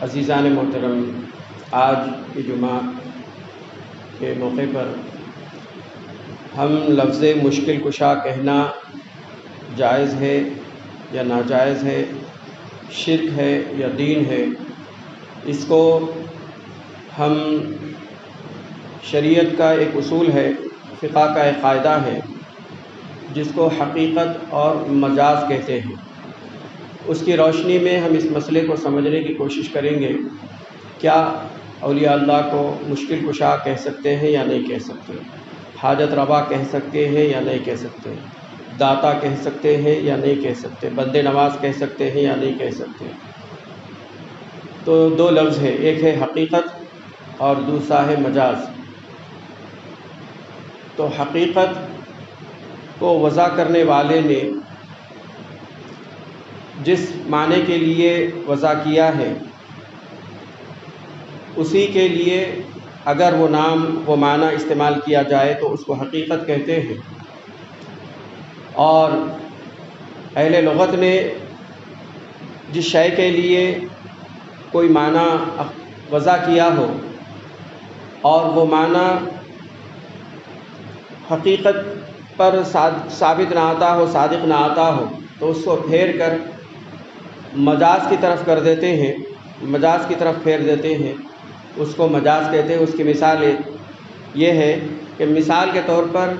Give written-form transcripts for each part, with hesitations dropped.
عزیزان محترم، آج کی جمعہ کے موقع پر ہم لفظ مشکل کشا کہنا جائز ہے یا ناجائز ہے، شرک ہے یا دین ہے، اس کو ہم شریعت کا ایک اصول ہے، فقہ کا ایک قاعدہ ہے جس کو حقیقت اور مجاز کہتے ہیں، اس کی روشنی میں ہم اس مسئلے کو سمجھنے کی کوشش کریں گے۔ کیا اولیاء اللہ کو مشکل کشا کہہ سکتے ہیں یا نہیں کہہ سکتے؟ حاجت روا کہہ سکتے ہیں یا نہیں کہہ سکتے؟ داتا کہہ سکتے ہیں یا نہیں کہہ سکتے؟ بندے نواز کہہ سکتے ہیں یا نہیں کہہ سکتے؟ تو دو لفظ ہے، ایک ہے حقیقت اور دوسرا ہے مجاز۔ تو حقیقت کو وضع کرنے والے نے جس معنی کے لیے وضع کیا ہے اسی کے لیے اگر وہ نام وہ معنی استعمال کیا جائے تو اس کو حقیقت کہتے ہیں، اور اہل لغت نے جس شے کے لیے کوئی معنی وضع کیا ہو اور وہ معنی حقیقت پر ثابت نہ آتا ہو، صادق نہ آتا ہو، تو اس کو پھیر کر مجاز کی طرف کر دیتے ہیں، مجاز کی طرف پھیر دیتے ہیں، اس کو مجاز کہتے ہیں۔ اس کی مثال یہ ہے کہ مثال کے طور پر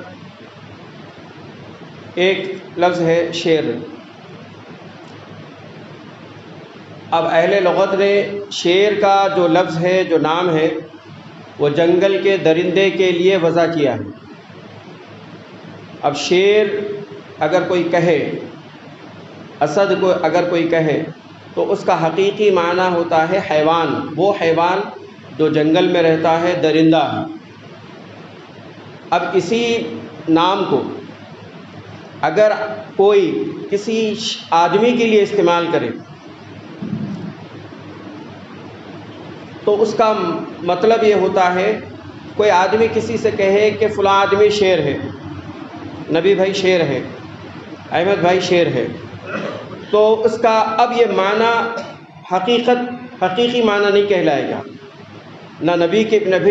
ایک لفظ ہے شیر۔ اب اہل لغت نے شیر کا جو لفظ ہے، جو نام ہے، وہ جنگل کے درندے کے لیے وضع کیا ہے۔ اب شیر اگر کوئی کہے، اسد کو اگر کوئی کہے تو اس کا حقیقی معنی ہوتا ہے حیوان، وہ حیوان جو جنگل میں رہتا ہے، درندہ ہے۔ اب اسی نام کو اگر کوئی کسی آدمی کے لیے استعمال کرے تو اس کا مطلب یہ ہوتا ہے، کوئی آدمی کسی سے کہے کہ فلاں آدمی شیر ہے، نبی بھائی شیر ہے، احمد بھائی شیر ہے، تو اس کا اب یہ معنی حقیقی معنی نہیں کہلائے گا، نہ نبی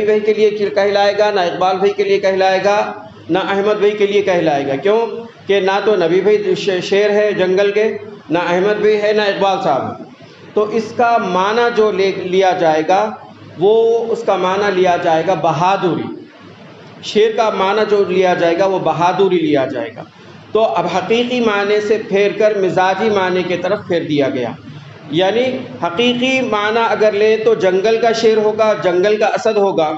بھائی کے لیے کہلائے گا، نہ اقبال بھائی کے لیے کہلائے گا، نہ احمد بھائی کے لیے کہلائے گا۔ کیوں کہ نہ تو نبی بھائی شیر ہے جنگل کے، نہ احمد بھائی ہے، نہ اقبال صاحب ہے۔ تو اس کا معنی جو لیا جائے گا وہ اس کا معنی لیا جائے گا بہادری، شیر کا معنی جو لیا جائے گا وہ بہادری لیا جائے گا۔ تو اب حقیقی معنی سے پھیر کر مزاجی معنی کی طرف پھیر دیا گیا، یعنی حقیقی معنی اگر لیں تو جنگل کا شیر ہوگا، جنگل کا اسد ہوگا،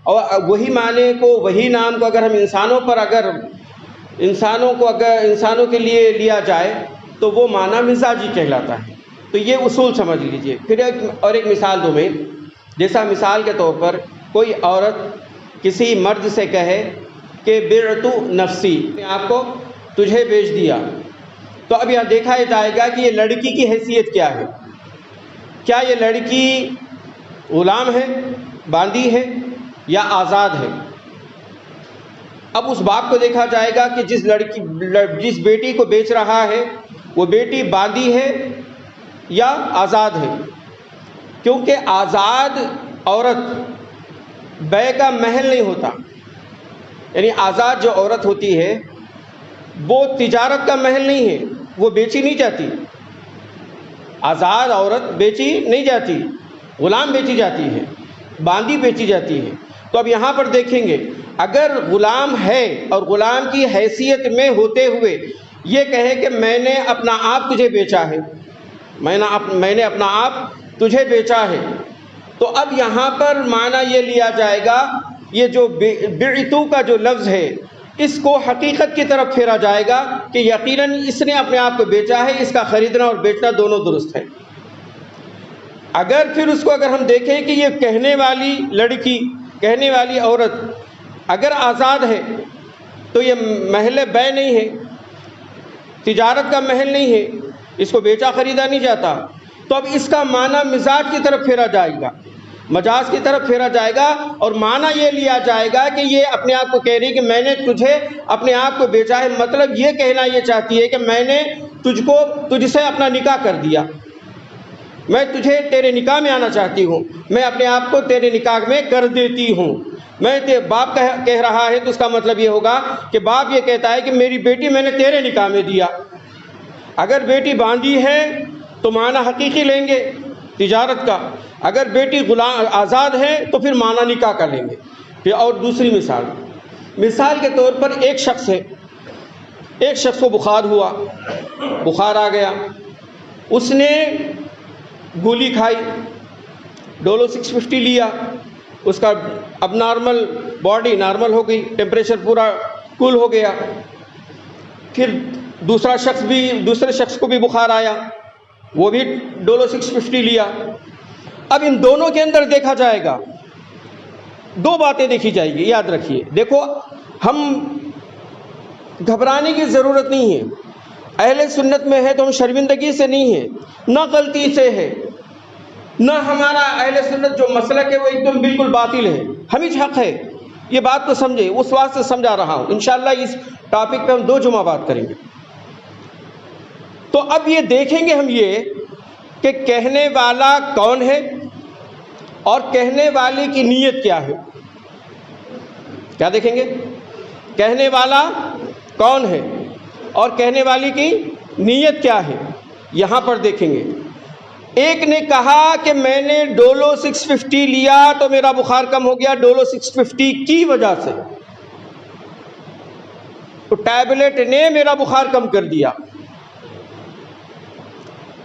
اور وہی معنی کو، وہی نام کو اگر ہم انسانوں کے لیے لیا جائے تو وہ معنی مزاجی کہلاتا ہے۔ تو یہ اصول سمجھ لیجئے۔ پھر ایک مثال دوں میں، جیسا مثال کے طور پر کوئی عورت کسی مرد سے کہے کہ بعت نفسی، میں آپ کو تجھے بیچ دیا، تو اب یہاں دیکھا جائے گا کہ یہ لڑکی کی حیثیت کیا ہے، کیا یہ لڑکی غلام ہے، باندی ہے، یا آزاد ہے؟ اب اس باپ کو دیکھا جائے گا کہ جس بیٹی کو بیچ رہا ہے وہ بیٹی باندی ہے یا آزاد ہے، کیونکہ آزاد عورت بے کا محل نہیں ہوتا، یعنی آزاد جو عورت ہوتی ہے وہ تجارت کا محل نہیں ہے، وہ بیچی نہیں جاتی، آزاد عورت بیچی نہیں جاتی، غلام بیچی جاتی ہے، باندی بیچی جاتی ہے۔ تو اب یہاں پر دیکھیں گے، اگر غلام ہے اور غلام کی حیثیت میں ہوتے ہوئے یہ کہے کہ میں نے اپنا آپ تجھے بیچا ہے، میں نے اپنا آپ تجھے بیچا ہے، تو اب یہاں پر معنی یہ لیا جائے گا، یہ جو بعتو کا جو لفظ ہے اس کو حقیقت کی طرف پھیرا جائے گا کہ یقیناً اس نے اپنے آپ کو بیچا ہے، اس کا خریدنا اور بیچنا دونوں درست ہے۔ اگر پھر اس کو اگر ہم دیکھیں کہ یہ کہنے والی لڑکی، کہنے والی عورت اگر آزاد ہے تو یہ محل بے نہیں ہے، تجارت کا محل نہیں ہے، اس کو بیچا خریدا نہیں جاتا، تو اب اس کا معنی مزاج کی طرف پھیرا جائے گا، مجاز کی طرف پھیرا جائے گا، اور معنی یہ لیا جائے گا کہ یہ اپنے آپ کو کہہ رہی کہ میں نے تجھے اپنے آپ کو بیچا ہے، مطلب یہ کہنا یہ چاہتی ہے کہ میں نے تجھ سے اپنا نکاح کر دیا۔ میں تجھے تیرے نکاح میں آنا چاہتی ہوں، میں اپنے آپ کو تیرے نکاح میں کر دیتی ہوں۔ میں باپ کہہ رہا ہے تو اس کا مطلب یہ ہوگا کہ باپ یہ کہتا ہے کہ میری بیٹی میں نے تیرے نکاح میں دیا۔ اگر بیٹی باندھی ہے تو معنی حقیقی لیں گے تجارت کا، اگر بیٹی آزاد ہے تو پھر معنی نکاح کا لیں گے۔ پھر اور دوسری مثال کے طور پر ایک شخص ہے، ایک شخص کو بخار ہوا، بخار آ گیا، اس نے گولی کھائی، ڈولو 650 لیا، اس کا اب باڈی نارمل ہو گئی، ٹیمپریچر پورا کول ہو گیا۔ پھر دوسرے شخص کو بھی بخار آیا، وہ بھی ڈولو 650 لیا۔ اب ان دونوں کے اندر دیکھا جائے گا، دو باتیں دیکھی جائے گی، یاد رکھیے۔ دیکھو، ہم گھبرانے کی ضرورت نہیں ہے، اہل سنت میں ہے تو ہم شرمندگی سے نہیں ہے، نہ غلطی سے ہے، نہ ہمارا اہل سنت جو مسلک ہے وہ ایک دم بالکل باطل ہے، ہمیں حق ہے۔ یہ بات تو سمجھے، اس واسطے سمجھا رہا ہوں۔ انشاءاللہ اس ٹاپک پہ ہم 2 جمعہ بات کریں گے۔ تو اب یہ دیکھیں گے ہم یہ کہ کہنے والا کون ہے اور کہنے والے کی نیت کیا ہے۔ کیا دیکھیں گے؟ کہنے والا کون ہے اور کہنے والی کی نیت کیا ہے، یہاں پر دیکھیں گے۔ ایک نے کہا کہ میں نے ڈولو 650 لیا تو میرا بخار کم ہو گیا ڈولو 650 کی وجہ سے، تو ٹیبلٹ نے میرا بخار کم کر دیا۔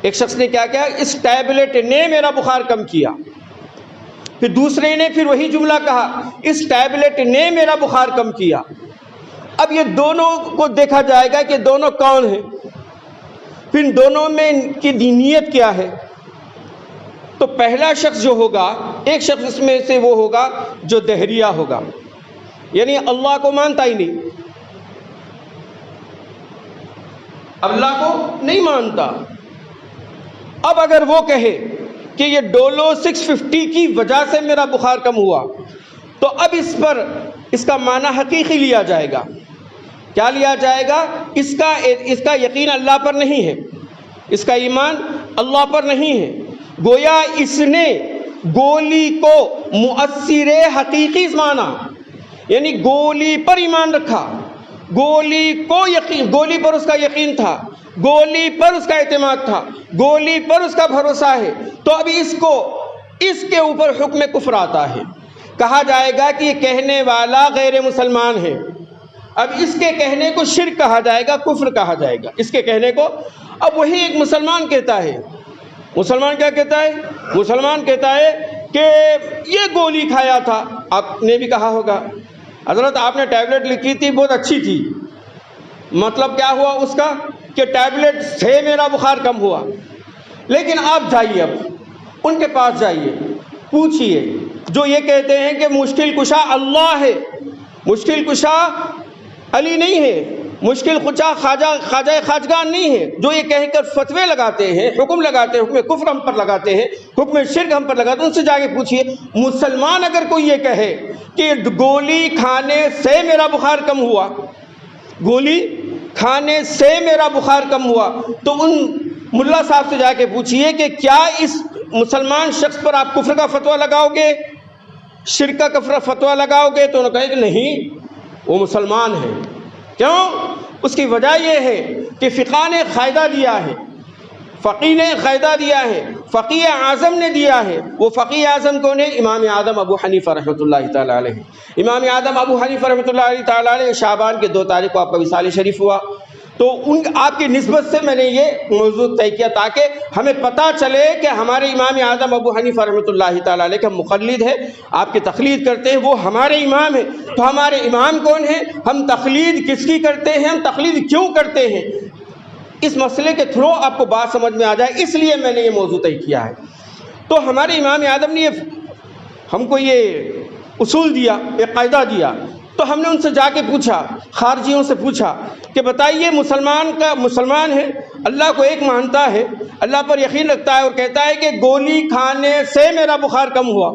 ایک شخص نے کیا کیا؟ اس ٹیبلٹ نے میرا بخار کم کیا۔ پھر دوسرے نے پھر وہی جملہ کہا، اس ٹیبلٹ نے میرا بخار کم کیا۔ اب یہ دونوں کو دیکھا جائے گا کہ دونوں کون ہیں، پھر دونوں میں کی نیت کیا ہے۔ تو پہلا شخص جو ہوگا، ایک شخص اس میں سے وہ ہوگا جو دہریہ ہوگا، یعنی اللہ کو مانتا ہی نہیں، اللہ کو نہیں مانتا۔ اب اگر وہ کہے کہ یہ ڈولو 650 کی وجہ سے میرا بخار کم ہوا، تو اب اس کا معنی حقیقی لیا جائے گا۔ کیا لیا جائے گا؟ اس کا یقین اللہ پر نہیں ہے، اس کا ایمان اللہ پر نہیں ہے، گویا اس نے گولی کو مؤثر حقیقی مانا، یعنی گولی پر ایمان رکھا، گولی پر اس کا یقین تھا، گولی پر اس کا اعتماد تھا، گولی پر اس کا بھروسہ ہے۔ تو اب اس کے اوپر حکم کفر آتا ہے، کہا جائے گا کہ یہ کہنے والا غیر مسلمان ہے۔ اب اس کے کہنے کو شرک کہا جائے گا، کفر کہا جائے گا اس کے کہنے کو۔ اب وہی ایک مسلمان کہتا ہے، مسلمان کیا کہتا ہے؟ مسلمان کہتا ہے کہ یہ گولی کھایا تھا۔ آپ نے بھی کہا ہوگا حضرت آپ نے ٹیبلٹ لکھی تھی بہت اچھی تھی، مطلب کیا ہوا اس کا کہ ٹیبلٹ سے میرا بخار کم ہوا۔ لیکن آپ جائیے، اب ان کے پاس جائیے، پوچھئے، جو یہ کہتے ہیں کہ مشکل کشا اللہ ہے، مشکل کشا علی نہیں ہے، مشکل کشا خواجہ خواجگان نہیں ہے، جو یہ کہہ کر فتوے لگاتے ہیں، حکم لگاتے ہیں، حکم کفر ہم پر لگاتے ہیں، حکم شرک ہم پر لگاتے ہیں، ان سے جا کے پوچھئے مسلمان اگر کوئی یہ کہے کہ گولی کھانے سے میرا بخار کم ہوا، گولی کھانے سے میرا بخار کم ہوا، تو ان ملا صاحب سے جا کے پوچھئے کہ کیا اس مسلمان شخص پر آپ کفر کا فتویٰ لگاؤ گے، شرک کا فتویٰ لگاؤ گے؟ تو انہوں نے کہا کہ نہیں، وہ مسلمان ہے۔ کیوں؟ اس کی وجہ یہ ہے کہ فقہ نے قاعدہ دیا ہے، فقی نے قاعدہ دیا ہے، فقی اعظم نے دیا ہے۔ وہ فقی اعظم کون ہے؟ امام اعظم ابو حنیفہ رحمۃ اللہ تعالیٰ علیہ۔ امام اعظم ابو حنیفہ رحمۃ اللہ تعالیٰ علیہ شعبان کے 2 تاریخ کو آپ کا وصال شریف ہوا، تو آپ کی نسبت سے میں نے یہ موضوع طے کیا تاکہ ہمیں پتہ چلے کہ ہمارے امام اعظم ابو حنیفہ رحمۃ اللہ تعالیٰ علیہ کا مقلد ہے، آپ کی تقلید کرتے ہیں، وہ ہمارے امام ہیں۔ تو ہمارے امام کون ہیں؟ ہم تقلید کس کی کرتے ہیں، ہم تقلید کیوں کرتے ہیں، اس مسئلے کے تھرو آپ کو بات سمجھ میں آ جائے، اس لیے میں نے یہ موضوع طے کیا ہے۔ تو ہمارے امام اعظم نے ہم کو یہ اصول دیا، ایک قاعدہ دیا، تو ہم نے ان سے جا کے پوچھا، خارجیوں سے پوچھا کہ بتائیے مسلمان ہے، اللہ کو ایک مانتا ہے، اللہ پر یقین رکھتا ہے اور کہتا ہے کہ گولی کھانے سے میرا بخار کم ہوا،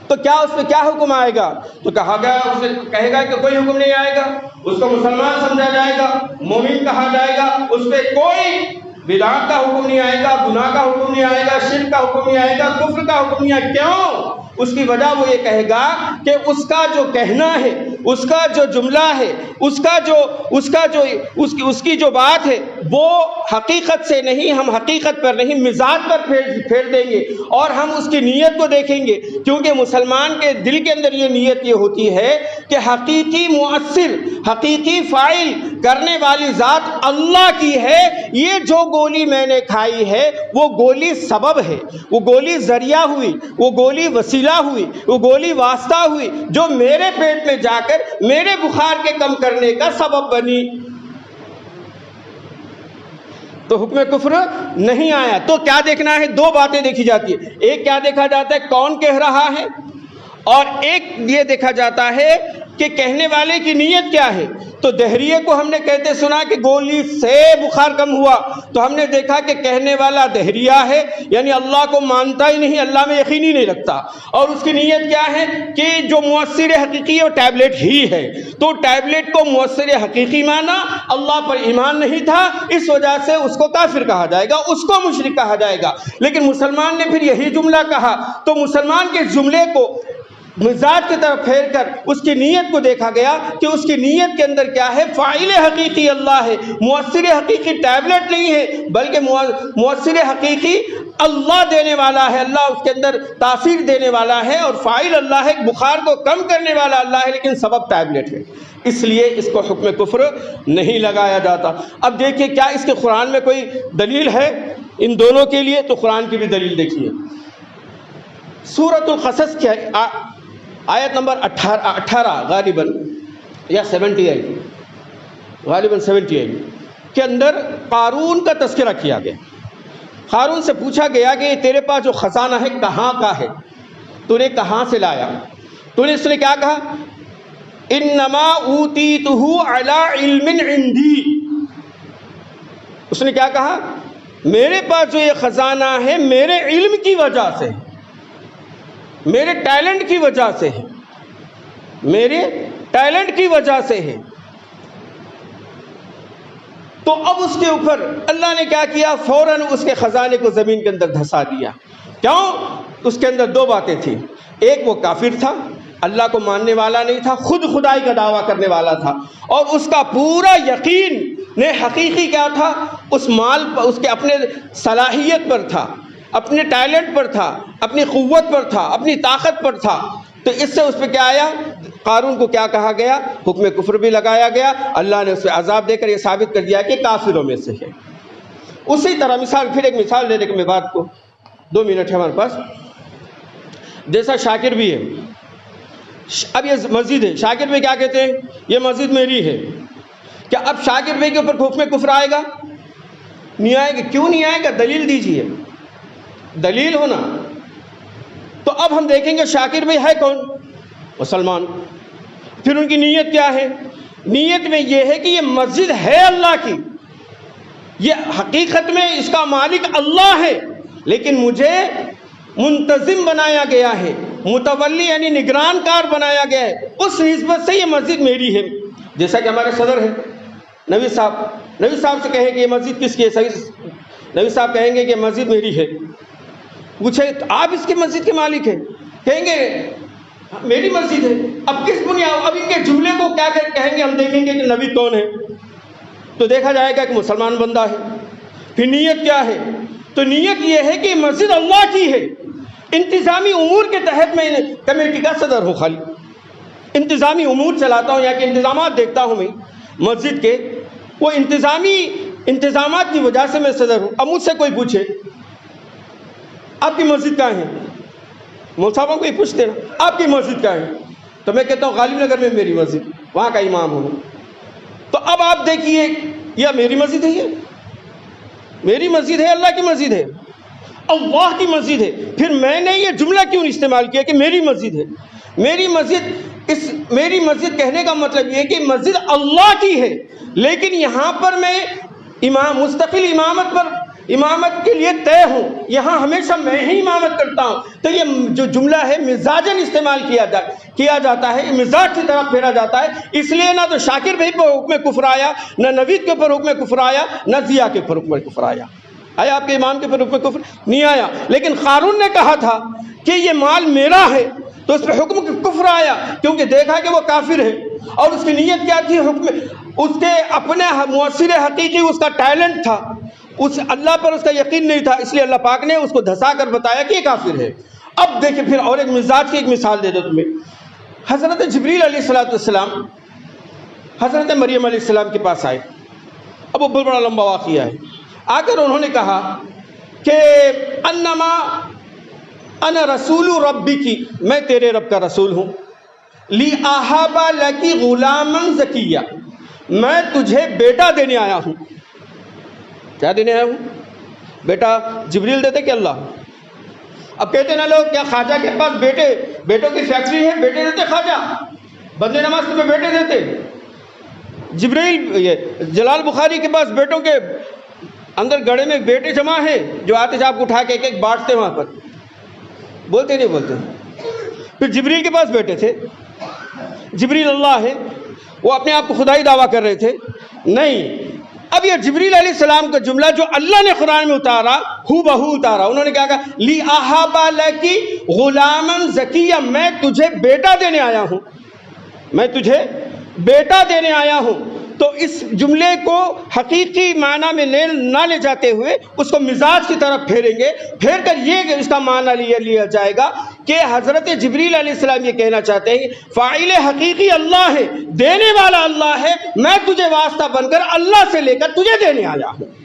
تو کیا اس پہ کیا حکم آئے گا؟ تو کہا گیا، اسے کہے گا کہ کوئی حکم نہیں آئے گا، اس کو مسلمان سمجھا جائے گا، مومن کہا جائے گا، اس پہ کوئی بدعت کا حکم نہیں آئے گا، گناہ کا حکم نہیں آئے گا، شرک کا حکم نہیں آئے گا، کفر کا حکم نہیں آئے گا۔ کیوں؟ اس کی وجہ وہ یہ کہے گا کہ اس کا جو کہنا ہے، اس کا جو جملہ ہے، اس کی جو بات ہے وہ حقیقت سے نہیں، ہم حقیقت پر نہیں مزاج پر پھیر دیں گے، اور ہم اس کی نیت کو دیکھیں گے، کیونکہ مسلمان کے دل کے اندر یہ نیت یہ ہوتی ہے کہ حقیقی مؤثر، حقیقی فاعل کرنے والی ذات اللہ کی ہے۔ یہ جو گولی میں نے کھائی ہے وہ گولی سبب ہے، وہ گولی ذریعہ ہوئی، وہ گولی وسیلہ ہوئی، وہ گولی واسطہ ہوئی، جو میرے پیٹ میں جا کر میرے بخار کے کم کرنے کا سبب بنی۔ تو حکم کفر نہیں آیا۔ تو کیا دیکھنا ہے؟ دو باتیں دیکھی جاتی ہے، ایک کیا دیکھا جاتا ہے کون کہہ رہا ہے، اور ایک یہ دیکھا جاتا ہے کہ کہنے والے کی نیت کیا ہے۔ تو دہریے کو ہم نے کہتے سنا کہ گولی سے بخار کم ہوا، تو ہم نے دیکھا کہ کہنے والا دہریہ ہے، یعنی اللہ کو مانتا ہی نہیں، اللہ میں یقین ہی نہیں رکھتا، اور اس کی نیت کیا ہے کہ جو مؤثر حقیقی ہے وہ ٹیبلٹ ہی ہے، تو ٹیبلٹ کو مؤثر حقیقی مانا، اللہ پر ایمان نہیں تھا، اس وجہ سے اس کو کافر کہا جائے گا، اس کو مشرک کہا جائے گا۔ لیکن مسلمان نے پھر یہی جملہ کہا، تو مسلمان کے جملے کو مزاج کی طرف پھیر کر اس کی نیت کو دیکھا گیا کہ اس کی نیت کے اندر کیا ہے، فاعل حقیقی اللہ ہے، مؤثر حقیقی ٹیبلٹ نہیں ہے، بلکہ مؤثر حقیقی اللہ دینے والا ہے، اللہ اس کے اندر تاثیر دینے والا ہے، اور فاعل اللہ ہے، بخار کو کم کرنے والا اللہ ہے، لیکن سبب ٹیبلٹ ہے، اس لیے اس کو حکم کفر نہیں لگایا جاتا۔ اب دیکھیے کیا اس کے قرآن میں کوئی دلیل ہے ان دونوں کے لیے؟ تو قرآن کی بھی دلیل دیکھیے، سورۃ القصص کی آیت نمبر 18 غالباً یا 78 غالباً 78 کے اندر قارون کا تذکرہ کیا گیا۔ قارون سے پوچھا گیا کہ تیرے پاس جو خزانہ ہے کہاں کا ہے، تو نے کہاں سے لایا؟ تو نے اس نے کیا کہا؟ انما اوتیتہ علی علم عندی۔ اس نے کیا کہا؟ میرے پاس جو یہ خزانہ ہے میرے علم کی وجہ سے، میرے ٹیلنٹ کی وجہ سے ہے، میرے ٹیلنٹ کی وجہ سے ہے۔ تو اب اس کے اوپر اللہ نے کیا کیا؟ فوراً اس کے خزانے کو زمین کے اندر دھسا دیا۔ کیوں؟ اس کے اندر دو باتیں تھیں، ایک وہ کافر تھا، اللہ کو ماننے والا نہیں تھا، خود خدائی کا دعویٰ کرنے والا تھا، اور اس کا پورا یقین نے حقیقی کیا تھا؟ اس مال پر، اس کے اپنے صلاحیت پر تھا، اپنے ٹیلنٹ پر تھا، اپنی قوت پر تھا، اپنی طاقت پر تھا۔ تو اس سے اس پہ کیا آیا؟ قارون کو کیا کہا گیا؟ حکم کفر بھی لگایا گیا، اللہ نے اس پہ عذاب دے کر یہ ثابت کر دیا کہ کافروں میں سے ہے۔ اسی طرح مثال، پھر ایک مثال دے دے کہ میں بات کو 2 منٹ ہے ہمارے پاس، جیسا شاکر بھی ہے، اب یہ مسجد ہے، شاکر بھی کیا کہتے ہیں؟ یہ مسجد میری ہے۔ کیا اب شاکر بھائی کے اوپر حکم کفر آئے گا؟ نہیں آئے گا۔ کیوں نہیں آئے گا؟ دلیل دیجئے، دلیل ہونا۔ تو اب ہم دیکھیں گے شاکر بھائی ہے کون؟ مسلمان۔ پھر ان کی نیت کیا ہے؟ نیت میں یہ ہے کہ یہ مسجد ہے اللہ کی، یہ حقیقت میں اس کا مالک اللہ ہے، لیکن مجھے منتظم بنایا گیا ہے، متولی یعنی نگران کار بنایا گیا ہے، اس نسبت سے یہ مسجد میری ہے۔ جیسا کہ ہمارے صدر ہیں نوید صاحب سے کہیں کہ یہ مسجد کس کی ہے؟ صحیح، نوید صاحب کہیں گے کہ مسجد میری ہے۔ پوچھے آپ اس کی مسجد کے مالک ہیں؟ کہیں گے میری مسجد ہے۔ اب کس بنیاد، اب ان کے جملے کو کیا کہیں گے؟ ہم دیکھیں گے کہ نبی کون ہے، تو دیکھا جائے گا کہ مسلمان بندہ ہے۔ پھر نیت کیا ہے؟ تو نیت یہ ہے کہ مسجد اللہ کی ہے، انتظامی امور کے تحت میں کمیٹی کا صدر ہوں، خالی انتظامی امور چلاتا ہوں، یہاں کے انتظامات دیکھتا ہوں میں مسجد کے، وہ انتظامی انتظامات کی وجہ سے میں صدر ہوں۔ اب مجھ سے کوئی پوچھے آپ کی مسجد کہاں ہے، مول صاحبوں کو ہی پوچھتے نا آپ کی مسجد کہاں ہے، تو میں کہتا ہوں غالب نگر میں میری مسجد، وہاں کا امام ہوں۔ تو اب آپ دیکھیے یہ میری مسجد ہے، یہ میری مسجد ہے، اللہ کی مسجد ہے، اللہ کی مسجد ہے۔ پھر میں نے یہ جملہ کیوں استعمال کیا کہ میری مسجد ہے؟ میری مسجد کہنے کا مطلب یہ کہ مسجد اللہ کی ہے، لیکن یہاں پر میں مستقل امامت پر امامت کے لیے طے ہوں، یہاں ہمیشہ میں ہی امامت کرتا ہوں، تو یہ جو جملہ ہے مزاجن استعمال کیا جاتا ہے، مزاج کی طرف پھیرا جاتا ہے، اس لیے نہ تو شاکر بھائی پر حکم کفر آیا، نہ نوید کے اوپر حکم کفر آیا، نہ ضیاء کے اوپر حکم کفر آیا آپ کے امام کے اوپر حکم کفر نہیں آیا، لیکن قارون نے کہا تھا کہ یہ مال میرا ہے تو اس پہ حکم کفر آیا، کیونکہ دیکھا کہ وہ کافر ہے، اور اس کی نیت کیا تھی؟ اس کے اپنے مؤثر حقیقی اس کا ٹیلنٹ تھا، اس اللہ پر اس کا یقین نہیں تھا، اس لیے اللہ پاک نے اس کو دھسا کر بتایا کہ یہ کافر ہے۔ اب دیکھیں پھر اور ایک مزاج کی ایک مثال دے دو تمہیں۔ حضرت جبریل علیہ السلام حضرت مریم علیہ السلام کے پاس آئے، اب وہ بڑا لمبا واقعہ ہے، آ کر انہوں نے کہا کہ انما انا رسول ربی کی، میں تیرے رب کا رسول ہوں، لی اہابا لکی غلاما زکیہ، میں تجھے بیٹا دینے آیا ہوں۔ کیا دینے آیا ہوں؟ بیٹا جبریل دیتے کہ اللہ؟ اب کہتے نا لوگ کیا خواجہ کے پاس بیٹوں کی فیکٹری ہے، بیٹے دیتے خواجہ؟ بندے نماز تمہیں بیٹے دیتے؟ جبریل جلال بخاری کے پاس بیٹوں کے اندر گڑے میں بیٹے جمع ہیں جو آتے آپ کو اٹھا کے ایک ایک بانٹتے وہاں پر، بولتے نہیں بولتے؟ پھر جبریل کے پاس بیٹے تھے، جبریل اللہ ہے، وہ اپنے آپ کو خدائی دعویٰ کر رہے تھے؟ نہیں۔ اب یہ جبریل علیہ السلام کا جملہ جو اللہ نے قرآن میں اتارا ہو بہو اتارا، انہوں نے کیا کہا؟ لی اہابا لکی غلاما زکیہ، میں تجھے بیٹا دینے آیا ہوں، میں تجھے بیٹا دینے آیا ہوں۔ تو اس جملے کو حقیقی معنی میں نہ لے جاتے ہوئے اس کو مزاج کی طرف پھیریں گے، پھیر کر یہ اس کا معنی لیا جائے گا کہ حضرت جبریل علیہ السلام یہ کہنا چاہتے ہیں فاعل حقیقی اللہ ہے، دینے والا اللہ ہے، میں تجھے واسطہ بن کر اللہ سے لے کر تجھے دینے آیا ہوں۔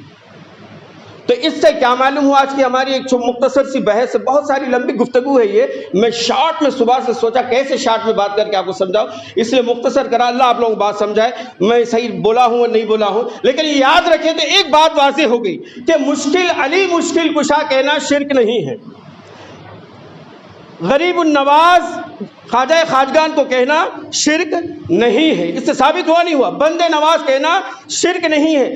تو اس سے کیا معلوم ہوا؟ آج کی ہماری ایک مختصر سی بحث ہے، بہت ساری لمبی گفتگو ہے، یہ میں شارٹ میں صبح سے سوچا کیسے شارٹ میں بات کر کے آپ کو سمجھاؤں، اس لیے مختصر کرا، اللہ آپ لوگوں کو بات سمجھائے، میں صحیح بولا ہوں اور نہیں بولا ہوں، لیکن یاد رکھیں تو ایک بات واضح ہو گئی کہ مشکل علی مشکل کشا کہنا شرک نہیں ہے، غریب النواز خواجہ خواجگان کو کہنا شرک نہیں ہے، اس سے ثابت ہوا نہیں ہوا، بندے نواز کہنا شرک نہیں ہے۔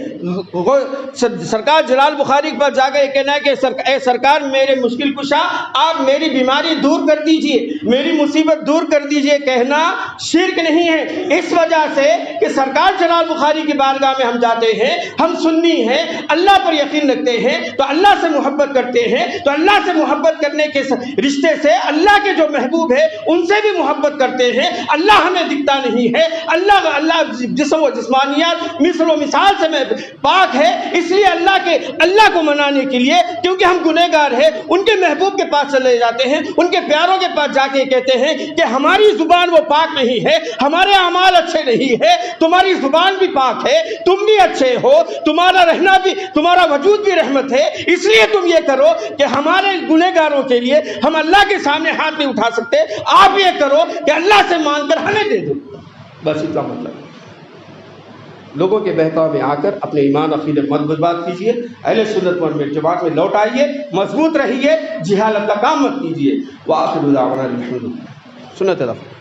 سرکار جلال بخاری کے پاس جا کر یہ کہنا ہے کہ اے سرکار میرے مشکل کشا آپ میری بیماری دور کر دیجئے، میری مصیبت دور کر دیجئے، کہنا شرک نہیں ہے۔ اس وجہ سے کہ سرکار جلال بخاری کی بارگاہ میں ہم جاتے ہیں، ہم سنی ہیں، اللہ پر یقین رکھتے ہیں تو اللہ سے محبت کرتے ہیں، تو اللہ سے محبت کرنے کے رشتے سے اللہ کے جو محبوب ہے ان سے بھی محبت کرتے ہیں۔ اللہ ہمیں دکھتا نہیں ہے، اللہ جسم و جسمانیات مثل و مثال سے میں پاک ہے، اس لیے اللہ کو منانے کے لیے کیونکہ ہم گنہگار ہیں ان کے محبوب کے پاس چلے جاتے ہیں، ان کے پیاروں کے پاس جا کے کہتے ہیں کہ ہماری زبان وہ پاک نہیں ہے، ہمارے اعمال اچھے نہیں ہے، تمہاری زبان بھی پاک ہے، تم بھی اچھے ہو، تمہارا رہنا بھی، تمہارا وجود بھی رحمت ہے، اس لیے تم یہ کرو کہ ہمارے گنہگاروں کے لیے ہم اللہ کے سامنے ہاتھ نہیں اٹھا سکتے، آپ یہ کرو کہ اللہ سے مانگ کر ہمیں دے دو۔ بس اتنا مطلب۔ لوگوں کے بہکاؤ میں آ کر اپنے ایمان عقیدے مت برباد کیجیے، اہل سنت و جماعت میں لوٹ آئیے، مضبوط رہیے، جہالت کا کام مت کیجیے۔ وآخر دعوانا الحمدللہ۔ سنت دفعہ